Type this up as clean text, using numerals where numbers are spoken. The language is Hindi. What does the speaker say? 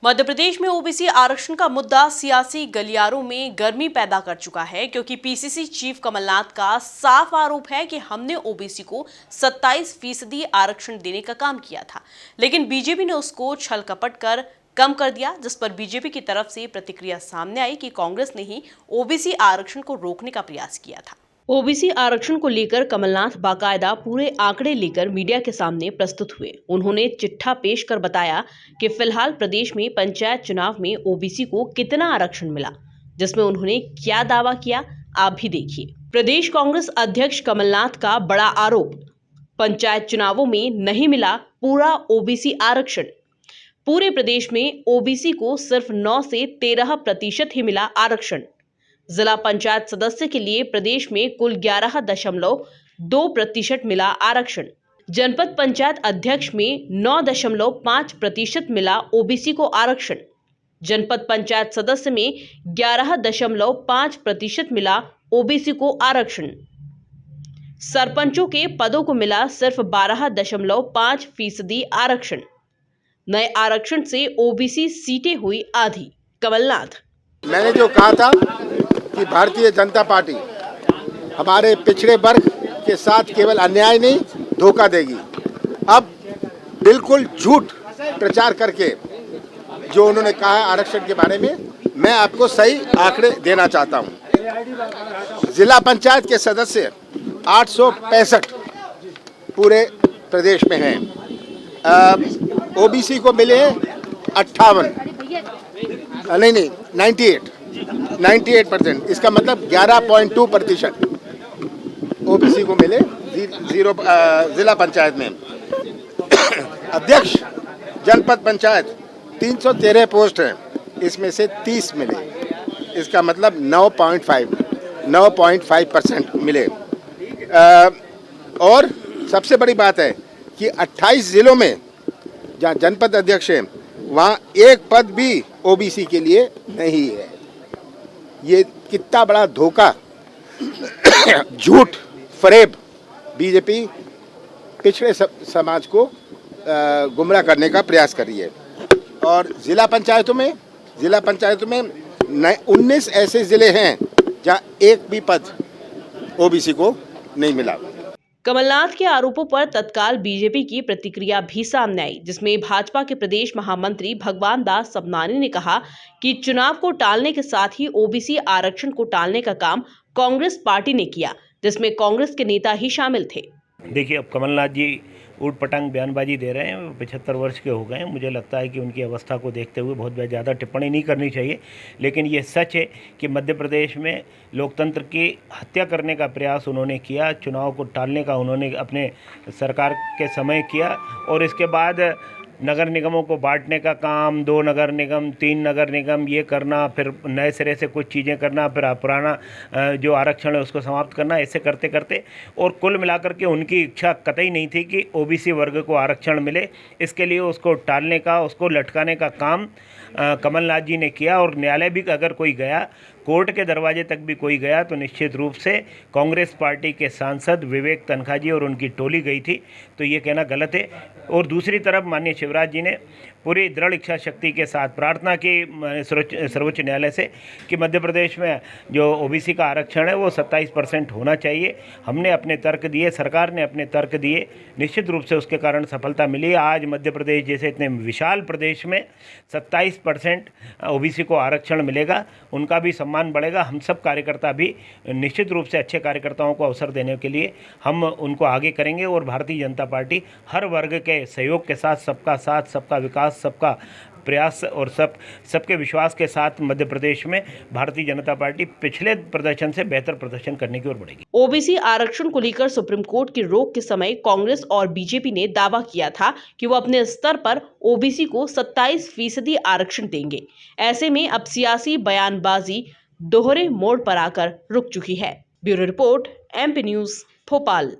मध्य प्रदेश में ओबीसी आरक्षण का मुद्दा सियासी गलियारों में गर्मी पैदा कर चुका है, क्योंकि पीसीसी चीफ कमलनाथ का साफ आरोप है कि हमने ओबीसी को 27% आरक्षण देने का काम किया था, लेकिन बीजेपी ने उसको छल कपट कर कम कर दिया, जिस पर बीजेपी की तरफ से प्रतिक्रिया सामने आई कि कांग्रेस ने ही ओबीसी आरक्षण को रोकने का प्रयास किया था। ओबीसी आरक्षण को लेकर कमलनाथ बाकायदा पूरे आंकड़े लेकर मीडिया के सामने प्रस्तुत हुए। उन्होंने चिट्ठा पेश कर बताया कि फिलहाल प्रदेश में पंचायत चुनाव में ओबीसी को कितना आरक्षण मिला, जिसमें उन्होंने क्या दावा किया, आप भी देखिए। प्रदेश कांग्रेस अध्यक्ष कमलनाथ का बड़ा आरोप, पंचायत चुनावों में नहीं मिला पूरा ओबीसी आरक्षण। पूरे प्रदेश में ओबीसी को सिर्फ 9 से 13% ही मिला आरक्षण। जिला पंचायत सदस्य के लिए प्रदेश में कुल 11.2% मिला आरक्षण। जनपद पंचायत अध्यक्ष में 9.5% मिला ओबीसी को आरक्षण। जनपद पंचायत सदस्य में 11.5% मिला ओबीसी को आरक्षण। सरपंचों के पदों को मिला सिर्फ 12.5% आरक्षण। नए आरक्षण से ओबीसी सीटें हुई आधी। कमलनाथ: मैंने जो कहा था कि भारतीय जनता पार्टी हमारे पिछड़े वर्ग के साथ केवल अन्याय नहीं धोखा देगी, अब बिल्कुल झूठ प्रचार करके जो उन्होंने कहा है आरक्षण के बारे में, मैं आपको सही आंकड़े देना चाहता हूं। जिला पंचायत के सदस्य 865 पूरे प्रदेश में हैं। ओबीसी को मिले 58, नहीं 98%। इसका मतलब 11.2% ओबीसी को मिले जिला पंचायत में। अध्यक्ष जनपद पंचायत 313 पोस्ट हैं, इसमें से 30 मिले, इसका मतलब 9.5% मिले। और सबसे बड़ी बात है कि 28 जिलों में जहाँ जनपद अध्यक्ष हैं वहाँ एक पद भी ओबीसी के लिए नहीं है। ये कितना बड़ा धोखा, झूठ, फरेब बीजेपी पिछड़े समाज को गुमराह करने का प्रयास कर रही है। और जिला पंचायतों में 19 ऐसे जिले हैं जहाँ एक भी पद ओबीसी को नहीं मिला। कमलनाथ के आरोपों पर तत्काल बीजेपी की प्रतिक्रिया भी सामने आई, जिसमें भाजपा के प्रदेश महामंत्री भगवान दास सबनानी ने कहा कि चुनाव को टालने के साथ ही ओबीसी आरक्षण को टालने का काम कांग्रेस पार्टी ने किया, जिसमें कांग्रेस के नेता ही शामिल थे। देखिए, अब कमलनाथ जी ऊट पटांग बयानबाजी दे रहे हैं। 75 वर्ष के हो गए हैं। मुझे लगता है कि उनकी अवस्था को देखते हुए बहुत ज़्यादा टिप्पणी नहीं करनी चाहिए, लेकिन ये सच है कि मध्य प्रदेश में लोकतंत्र की हत्या करने का प्रयास उन्होंने किया, चुनाव को टालने का उन्होंने अपने सरकार के समय किया, और इसके बाद नगर निगमों को बांटने का काम, 2 नगर निगम, 3 नगर निगम, ये करना, फिर नए सिरे से कुछ चीज़ें करना, फिर पुराना जो आरक्षण है उसको समाप्त करना, ऐसे करते करते, और कुल मिलाकर के उनकी इच्छा कतई नहीं थी कि ओबीसी वर्ग को आरक्षण मिले। इसके लिए उसको टालने का, उसको लटकाने का काम कमलनाथ जी ने किया। और न्यायालय भी अगर कोई गया, कोर्ट के दरवाजे तक भी कोई गया, तो निश्चित रूप से कांग्रेस पार्टी के सांसद विवेक तनखा जी और उनकी टोली गई थी, तो ये कहना गलत है। और दूसरी तरफ माननीय शिवराज जी ने पूरी दृढ़ इच्छा शक्ति के साथ प्रार्थना की सर्वोच्च न्यायालय से कि मध्य प्रदेश में जो ओबीसी का आरक्षण है वो 27% होना चाहिए। हमने अपने तर्क दिए, सरकार ने अपने तर्क दिए, निश्चित रूप से उसके कारण सफलता मिली। आज मध्य प्रदेश जैसे इतने विशाल प्रदेश में 27% ओबीसी को आरक्षण मिलेगा, उनका भी सम्मान बढ़ेगा। हम सब कार्यकर्ता भी निश्चित रूप से अच्छे कार्यकर्ताओं को अवसर देने के लिए हम उनको आगे करेंगे, और भारतीय जनता पार्टी हर वर्ग के सहयोग के साथ, सबका विकास, सबका प्रयास और सबके विश्वास के साथ मध्य प्रदेश में भारतीय जनता पार्टी पिछले प्रदर्शन से बेहतर प्रदर्शन करने की ओर बढ़ेगी। ओबीसी आरक्षण को लेकर सुप्रीम कोर्ट की रोक के समय कांग्रेस और बीजेपी ने दावा किया था कि वो अपने स्तर पर ओबीसी को 27% आरक्षण देंगे। ऐसे में अब सियासी बयानबाजी दोहरे मोड़ पर आकर रुक चुकी है। Bureau report, MP news, Bhopal.